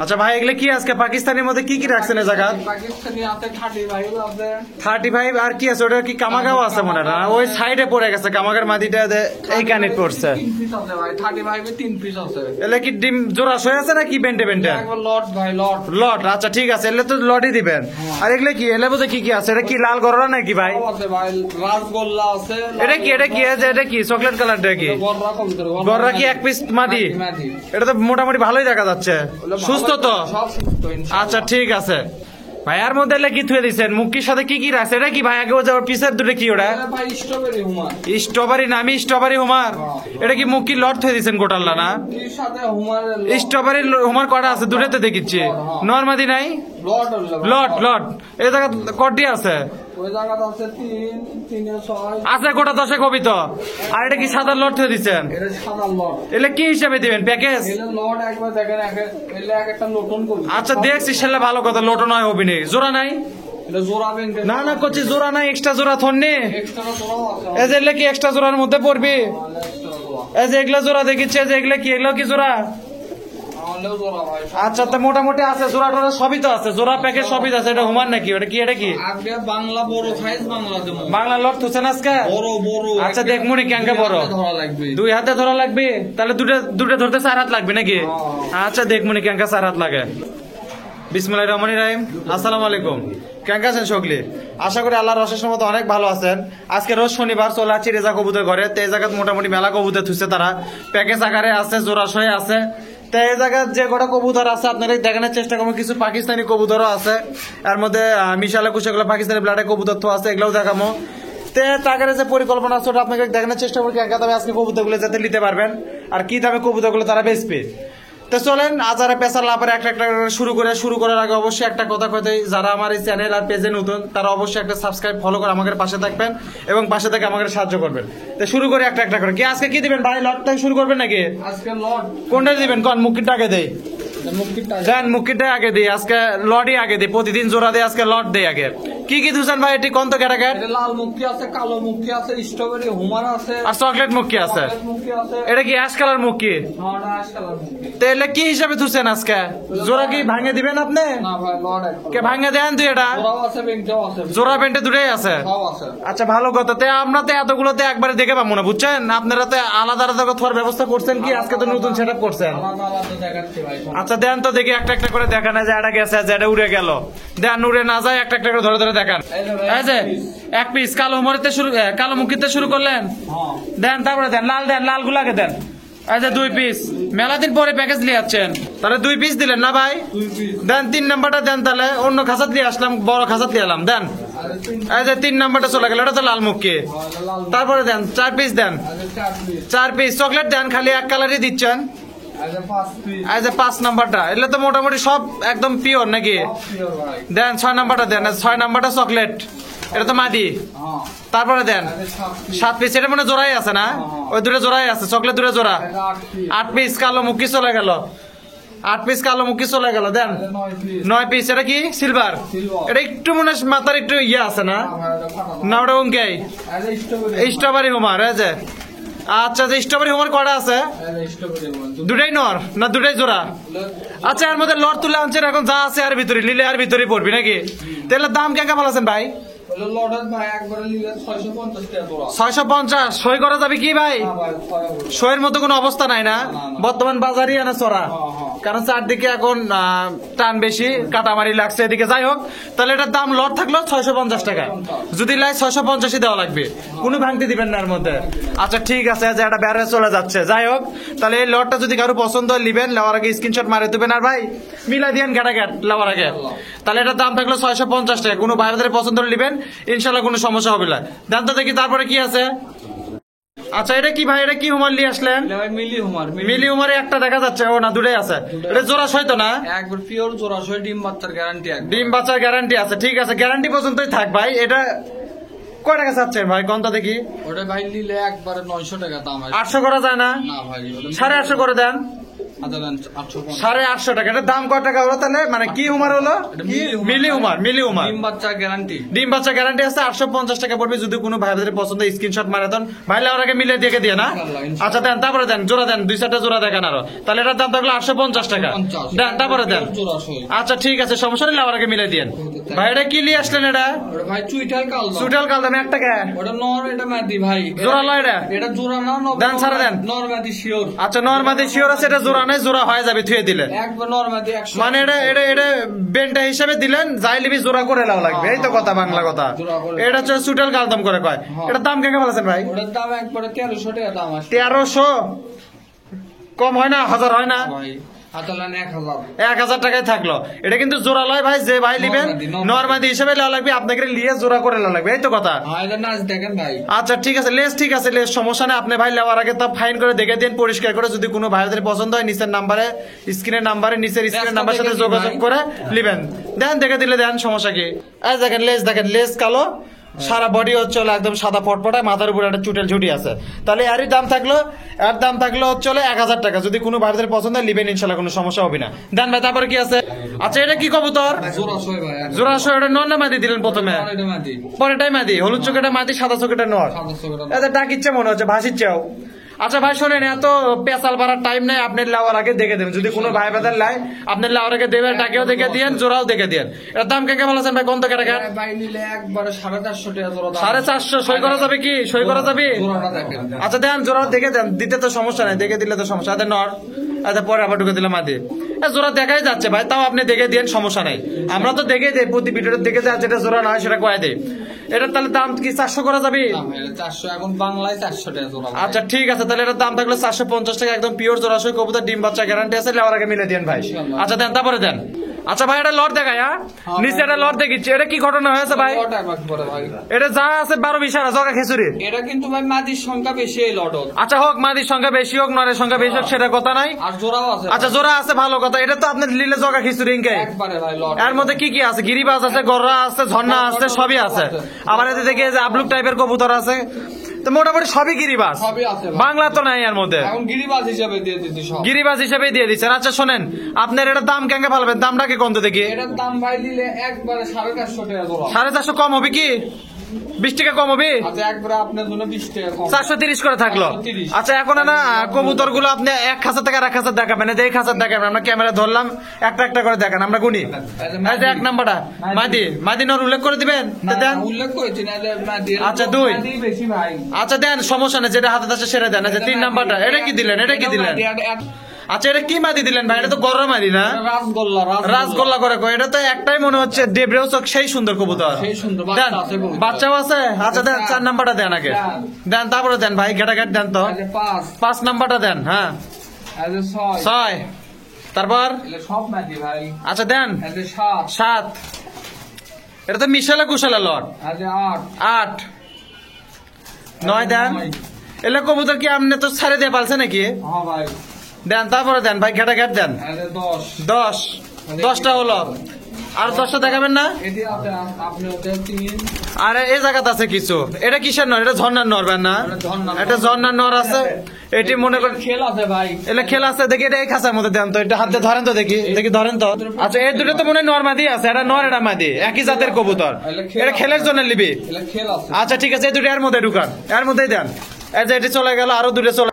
আচ্ছা ভাই এগুলো কি আজকে পাকিস্তানের মধ্যে কি কি রাখছেন এই জায়গা? পাকিস্তানি আছে 35 আছে 35 আর কি আছে? ওটা কি কামাগাও আছে মনে না? ওই সাইডে পড়ে গেছে কামাগার মাটিটা এই কানেক্ট করছে। 3 পিস আছে ভাই 35 এ 3 পিস আছে। এলে কি ডিম জোড়া হয়ে আছে নাকি বেন্টে বেন্টে? একবার লট ভাই লট। লট আচ্ছা ঠিক আছে, এলে তো লটই দিবেন। আর এগুলো কি এলে বুঝে কি কি আছে? এটা কি লাল গররা নাকি ভাই? আছে ভাই রাসগোল্লা আছে। এটা কি এটা কি চকলেট কালারটা কি? গররা কবুতর গররা কি এক পিস মাদি? এটা তো মোটামুটি ভালোই দেখা যাচ্ছে, সুস্থ তো? সব সুস্থ ইনশাআল্লাহ। আচ্ছা ঠিক আছে ভাই। আর মধ্যে কি থুয়ে দিচ্ছেন? মুক্তির সাথে কি কি রাখছে? এটা কি ভাই আগে ও যাওয়ার পিসের দুটো কি ওটা? ভাই স্ট্রবেরি হুমার। স্ট্রবেরি নামি স্ট্রবেরি হুমার। এটা কি মুক্কি লট থুয়ে দিচ্ছেন গোটাল্লা না? এর সাথে হুমার স্ট্রবেরি হুমার কটা আছে? দুটোতে দেখিচ্ছি। নর্মাদি নাই লট লট লট এই জায়গা কটি আছে? ওই জায়গাটা আছে 3 এর 6 আছে গোটা 10 কবি তো। আর এটা কি সাদা লট থুয়ে দিচ্ছেন? এটা সাদা লট। এলে কি হিসাবে দিবেন প্যাকেজ? এটা লট একবার দেখেন এলে একটা নতুন কবি। আচ্ছা দেখছি সেলে ভালো কথা, লোটো নয় অভিনয় জোড়া নাই? এটা জোড়া বেন্টে না না করছি জোড়া নাই, এক্সট্রা জোড়া থননি। এক্সট্রা জোড়াও আছে। এই যে এগুলা কি এক্সট্রা জোড়ার মধ্যে পড়বি? এই যে এগুলা জোড়া দেখিচ্ছে, যে এগুলা কি জোড়া? আমারও জোড়া ভাই। আচ্ছা তো মোটামুটি আছে জোড়া টোড়া সবই তো আছে, জোড়া প্যাকেজ সবই আছে। এটা হুমান নাকি? এটা কি? আগে বাংলা বড় সাইজ বাংলা দেবো। বাংলা লট থুছেন আজকে? বড় আচ্ছা দেখমুনি কেঙ্কা বড়। ধরা লাগবে। 2 হাতে ধরা লাগবে? তাহলে দুটো ধরতে 4 হাত লাগবে নাকি? আচ্ছা দেখমুনি কেঙ্কা 4 হাত লাগে। বিসমিল্লাহির রহমানির রহিম। আসসালামু আলাইকুম। কেঙ্কা আছেন সকলে? আশা করি আল্লাহর অশেষ রহমতে অনেক ভালো আছেন। আজকে রোজ শনিবার চলে আসছি রেজা কবুতর ঘরে। তো এই জায়গায় মোটামুটি মেলা কবুতর থুছে, তারা প্যাকেজ আকারে আছে, জোড়াশয়ে আছে। তো এই জায়গায় যে কটা কবুতর আছে আপনারা দেখানোর চেষ্টা করবো। কিছু পাকিস্তানি কবুতরও আছে, এর মধ্যে মিশালা কুশাগুলো পাকিস্তানি ব্লাডে কবুতর তো আছে, এগুলোও দেখাবো। তে টাকার যে পরিকল্পনা আছে ওটা আপনাকে দেখানোর চেষ্টা করি কেঙ্কা দামে আজকে কবুতরগুলো যাতে নিতে পারবেন আর কি দামে কবুতরগুলো তারা বেচবে। তো চলেন আজারে পেশার লাভারে একটা শুরু করার আগে অবশ্যই একটা কথা কইতে, যারা আমার এই চ্যানেল আর পেজে নতুন তারা অবশ্যই একটা সাবস্ক্রাইব ফলো করে আমাদের পাশে থাকবেন এবং পাশে থেকে আমাদের সাহায্য করবেন। তো শুরু করে একটা করে কি আজকে কি দিবেন ভাই? লট থেকে শুরু করবেন নাকি? আজকে লট কোনটা দিবেন? কোন মুক্তিটা আগে দেই? মুক্তিটা দেন মুক্তিটা আগে দিই, আজকে লটই আগে দিই। প্রতিদিন জোড়া দেয়, আজকে লট দেই আগে। কি কি দুছেন ভাই? এটি কোন তো ক্যাটাগরি? এটা লাল মুক্তি আছে, কালো মুক্তি আছে, স্ট্রবেরি হুমার আছে আর চকলেট মুক্তি আছে। মুক্তি আছে। এটা কি অ্যাশ কালার মুক্তি? হ্যাঁ আশ কালার মুক্তি। তাহলে কি হিসাবে ধুছেন আজকে? জোড়া কি ভাঙে দিবেন আপনি? না ভাই লট একদম। কে ভাঙে দেন তুই? এটা জোড়াও আছে বেন্টেও আছে। জোড়া পেন্টে দুটোই আছে। সব আছে। আচ্ছা ভালো কথা। তে আমরা তো এতগুলোতে একবারে দেখে পাবো না, বুঝছেন? আপনারা তো আলাদা আলাদা থাকার ব্যবস্থা করছেন কি? আজকে তো নতুন সেট আপ করছেন। আলাদা আলাদা দেখাচ্ছি ভাই। আচ্ছা দেন তো দেখি একটা করে দেখান, যে এটা গেছে, যে এটা উড়ে গেল। দেন উড়ে না যায়, একটা করে ধরে দেখান। এই যে এক পিস কালো মরিতে শুরু, কালো মুখিতে শুরু করলেন। হ্যাঁ দেন তারপরে দেন লাল গুলাকে দেন। এই যে 2 পিস, মেলা দিন পরে প্যাকেজ নিয়ে যাচ্ছেন, তাহলে 2 পিস দিলেন না ভাই? 2 পিস দেন 3 নাম্বারটা দেন, তাহলে অন্য খাঁচাত দিয়ে আসলাম, বড় খাঁচাত দিয়ে এলাম। দেন আর 3 এই যে 3 নাম্বারটা চলে গেল, এটা তো লাল মুখী। লাল তারপরে দেন 4 পিস দেন। আর 4 পিস 4 পিস চকলেট দেন, খালি এক কালারই দিচ্ছেন। আর 5 পিস এই যে 5 নাম্বারটা, এগুলো তো মোটামুটি সব একদম পিওর নাকি? পিওর ভাই। দেন 6 নাম্বারটা দেন, 6 নাম্বারটা চকলেট, এটা তো মাদি। হ্যাঁ তারপরে দেন আর 7 পিস 7 পিস, এটা মানে জোড়াই আছে না? ওই দুটো জোড়াই আছে, চকলেট দুটো জোড়া। আর 8 পিস 8 পিস কালো মুখী চলে গেল, 8 পিস কালো মুখী চলে গেল। দেন আর 9 পিস 9 পিস, এটা কি সিলভার? সিলভার। এটা একটু মনে হয় মাথার একটু ইয়ে আছে না? না ওটা উঙ্কাই আর স্ট্রবেরি স্ট্রবেরি হুমার। এই যে আচ্ছা, যে স্ট্রবেরি হুমার কটা আছে? আর স্ট্রবেরি দুটাই নর না দুটাই জোড়া? আচ্ছা এর মধ্যে লট তুলে আনছেন, এখন যা আছে আর ভিতরে নিলে আর ভিতরে পড়বি নাকি? তাহলে দাম কেমন ভালো আছেন ভাই? হলো লটার ভাই একবারে নিলে 650 টাকা জোড়া। 650 সই করা যাবে কি ভাই? না ভাই 650। সইয়ের মতো কোনো অবস্থা নাই না বর্তমান বাজারই আনা চড়া, কারণ চারদিকে এখন টান বেশি, কাটামারি লাগছে এদিকে। যাই হোক, তাহলে এটার দাম লট থাকলো 650 টাকা, যদি লাই 650 দেওয়া লাগবে, কোনো ভাঙতে দিবেন না এর মধ্যে। আচ্ছা ঠিক আছে, যে এটা বেড়ে চলে যাচ্ছে। যাই হোক, তাহলে এই লটটা যদি কারো পছন্দ হয় নিবেন, নেওয়ার আগে স্ক্রিনশট মারে দেবেন। আর ভাই মিলাই দিয়েন ঘাটাঘাট নেওয়ার আগে। তাহলে এটার দাম থাকলো 650 টাকা, কোনো বাইরে পছন্দ হলে নিবেন, ইনশাল্লাহ কোনো সমস্যা হবে না। দেন তো দেখি তারপরে কি আছে। আচ্ছা এটা কি ভাই? এটা কি হুমার নিয়ে আসলেন? এটা ভাই মিলি হুমার। মিলি হুমারে একটা দেখা যাচ্ছে, ও না দুটাই আছে। এটা জোড়া সইতো না? একবার পিওর জোড়া সহ ডিম বাচ্চার গ্যারান্টি একবার। ডিম বাচ্চার গ্যারান্টি আছে, ঠিক আছে, গ্যারান্টি পর্যন্তই থাক ভাই। এটা কয় টাকা চাচ্ছেন ভাই? কোনটা দেখি। ওটা ভাই নিলে একবারে 900 টাকা দাম আছে। 800 করা যায় না? না ভাই 850 করে দেন। আদালান 850 850 টাকা। এটার দাম কত টাকা হলো তাহলে? মানে কি হুমার হলো? মিলি হুমার। ডিম বাচ্চা গ্যারান্টি। ডিম বাচ্চা গ্যারান্টি আছে। 850 টাকা পড়বে। যদি কোনো ভাইদের পছন্দ স্ক্রিনশট মারা দেন, ভাইলে ওরাকে মিলে দিয়ে দিয়ে না। আচ্ছা দেন, তারপরে দেন জোড়া দেন, 2-4টা জোড়া দেখেন আরো। তাহলে এটার দাম থাকলো 850 টাকা। দেন তারপরে দেন। আচ্ছা ঠিক আছে, সমস্যা নেই, ওরাকে মিলে দিয়েন। ভাই এটা কি নিয়ে আসলেন? এটা ভাই চুইটাল কালদম। সুটাল কালদম 1 টাকা। ওটা নর, এটা মাদি ভাই। জোড়া লয় এটা? এটা জোড়া না, দেন ছাড়া দেন। নর মাদি শিওর। আচ্ছা নরমাদি শিওর আছে, এটা জোড়া নাই, জোড়া হয়ে যাবে থুয়ে দিলে। একবার নর মাদি 100। মানে এটা বেনটা হিসাবে দিলেন, যাই লিবি জোড়া করে লাও লাগবে, এই তো কথা, বাংলা কথা। এটা হচ্ছে সুটাল কালদম করে কয়। এটার দাম কেমন বলেছেন ভাই? ওটার দাম একবারে 1300 টাকা দাম আছে। 1300 কম হয় না? 1000 হয় না? ভাই আদালান 1000। 1000 টাকায় থাকলো। এটা কিন্তু জোড়া লয় ভাই, যে ভাই লিবেন নরমাদি হিসাবে লাও লাগবে, আপনাকে লিয়ে জোড়া করে লাও লাগবে, এই তো কথা। হ্যাঁ এটা নাচ দেখেন ভাই। আচ্ছা ঠিক আছে, লেস ঠিক আছে, লেস সমস্যা নেই। আপনি ভাই লেওয়ার আগে তো ফাইন করে দেখে দিন, পরিষ্কার করে। যদি কোনো ভাইদের পছন্দ হয় নিচের নাম্বারে, স্ক্রিনের নাম্বারে, নিচের স্ক্রিনের নাম্বারের সাথে যোগাযোগ করে লিবেন। দেন দেখে দিলে দেন, সমস্যা কি? এই দেখেন লেস, দেখেন লেস কালো, সারা বডি হচ্ছে একদম সাদা পটপটায়, মাথার উপরে একটা চুটেল ঝুটি আছে। তাহলে এর দাম থাকলো হচ্ছে 1000 টাকা। যদি কোনো ভাইদের পছন্দ হয় লিবেন, ইনশাল্লাহ কোনো সমস্যা হবে না। দেন ভাই তারপরে কি আছে? আচ্ছা এটা কি কবুতর? জোড়া ছয় ভাই। জোড়া সহ এটা নর না মাদি দিলেন প্রথমে? এটা মাদি। পরেটাই মাদি, হলুদ চোখেটা মাদি, সাদা চোখেটা নর। 700 টাকা। এতে ডাক ইচ্ছে মনে হচ্ছে, ভাসিচ্ছেও। আচ্ছা ভাই শোনেন, এত পেশাল বাড়ার টাইম নাই, আপনি লাওয়ার আগে দেখে দেবেন। যদি কোনো ভাই বাদার লাই, আপনি লাওয়ার আগে দেবেন, টাকেও দেখে দিয়েন, জোড়াও দেখে দিয়েন। এর দাম কে বলেছেন ভাই? কোন টাকা টাকা? ভাই নিলে একবারে 450 টাকা জোড়া দাম। 450 সই করা যাবে কি? সই করা যাবে? জোড়াটা দেখেন। আচ্ছা দেন, জোড়া দেখে দেন, দিতে তো সমস্যা নাই, দেখে দিলে তো সমস্যা। আচ্ছা নর, আচ্ছা পরে আবার ঢুকে দিলাম মাদি। জোড়া দেখাই যাচ্ছে ভাই, তাও আপনি দেখে দিয়েন, সমস্যা নাই। আমরা তো দেখে দিই, প্রতি ভিডিওতে দেখে যায়, যেটা জোড়া না হয় সেটা কয়ে দেয়। এটার তাহলে দাম কি 400 করা যাবে? দাম এটা 400, এখন বাংলায় 400 টাকা জোড়া। আচ্ছা ঠিক আছে, তাহলে এটার দাম থাকলো 450 টাকা। একদম পিওর জোড়াশয় কবুতর, ডিম বাচ্চা গ্যারান্টি আছে, লেওয়ার আগে মিলে দেন ভাই। আচ্ছা দেন, তারপরে দেন। আচ্ছা ভাই এটা লট দেখায়, হ্যাঁ নিচে একটা লট দেখিচ্ছে, এটা কি ঘটনা হয়েছে ভাই? লট একবার পরে ভাই। এটা যা আছে 12-20 জগা খিচুড়ি। এটা কিন্তু ভাই মাদির সংখ্যা বেশি এই লটত। আচ্ছা হোক, মাদির সংখ্যা বেশি হোক, নরের সংখ্যা বেশি হোক, সেটা কথা নাই। আর জোড়াও আছে। আচ্ছা জোড়া আছে, ভালো কথা। এটা তো আপনার লিলে জগা খিচুড়ি ইনকে। একবারে ভাই লট। এর মধ্যে কি কি আছে? গিরিবাজ আছে, গররা আছে, ঝর্ণা আছে, সবই আছে। আবার এতে দেখি যে আবলুক টাইপের কবুতর আছে, তো মোটামুটি সবই গিরিবাজ। সবই আছে ভাই। বাংলা তো নাই এর মধ্যে, এখন গিরিবাজ হিসাবে দিয়ে দিচ্ছি সব। গিরিবাজ হিসেবে দিয়ে দিচ্ছেন। আচ্ছা শোনেন, আপনার এটার দাম কেন ভাববেন? দামটাকে কম তো দেখি। এটার দাম ভাই নিলে একবারে 450 টাকা জোড়া। 450 কম হবে কি? 20 টাকা কম হবে? আচ্ছা একবারে আপনার জন্য 20 টাকা কম। 430 করে থাকলো। 430। আচ্ছা এখন না কবুতর গুলো আপনি 1 খাঁচা থেকে 1 খাঁচা দেখাবেন, এই খাঁচা দেখাবেন, আমরা ক্যামেরা ধরলাম, একটা একটা করে দেখান, আমরা গুনি। এই যে 1 নাম্বারটা মাদি নর উল্লেখ করে দিবেন, না, দেন। উল্লেখ করেছি না যে মাদি। আচ্ছা, 2 মাদি বেশি ভাই। আচ্ছা দেন, সমস্যা নেই, যেটা হাতে আছে সেটা দেন। আচ্ছা 3 নাম্বারটা, এটা কি দিলেন? এটা কি দিলেন? আচ্ছা এটা কি মাদি দিলেন ভাই? এটা তো গররা মাদি না? রাসগোল্লা। রাসগোল্লা করে কয়, এটা তো একটাই মনে হচ্ছে, ডেবরেও চোখ, সেই সুন্দর কবুতর। সেই সুন্দর, দেন, বাচ্চা আছে বহুত। বাচ্চাও আছে। আচ্ছা দেন 4 নাম্বারটা দেন আগে, দেন তারপরে দেন ভাই, ঘেটা ঘেট দেন তো। 5 নাম্বারটা দেন, হ্যাঁ 6, তারপর সব মাদি ভাই। আচ্ছা দেন 7, 7, এটা তো মিশালা কুশালা লট। 8, 8, 9 দেন। এলে কবুতর কি আপনি তো ছাড়ে দিয়ে পালছে নাকি? হ্যাঁ ভাই। দেন তারপরে দেন ভাই, ঘেটা ঘেট দেন। 10, 10টা হলো, আর 10টা দেখাবেন না? এটি আপনি ওদের 3। আরে এই জায়গাতে আছে কিছু। এটা কিসের নর? এটা ঝর্ণার নর না? এটা ঝর্ণার নর আছে, এটি মনে করেন খেল আছে ভাই। এটা খেলা আছে, দেখি এটা এই খাঁচার মধ্যে দেন তো, এটা হাতে ধরেন তো, দেখি দেখি ধরেন তো। আচ্ছা এই দুটো তো মনে হয় নর মাদি আছে, এটা নর, এটা মাদি, একই জাতের কবুতর। এটা খেলের জন্য নিবি। খেল আছে। আচ্ছা ঠিক আছে, এই দুটো এর মধ্যে ঢুকান, এর মধ্যেই দেন। এই যে এটি চলে গেল, আরো দুটো চলে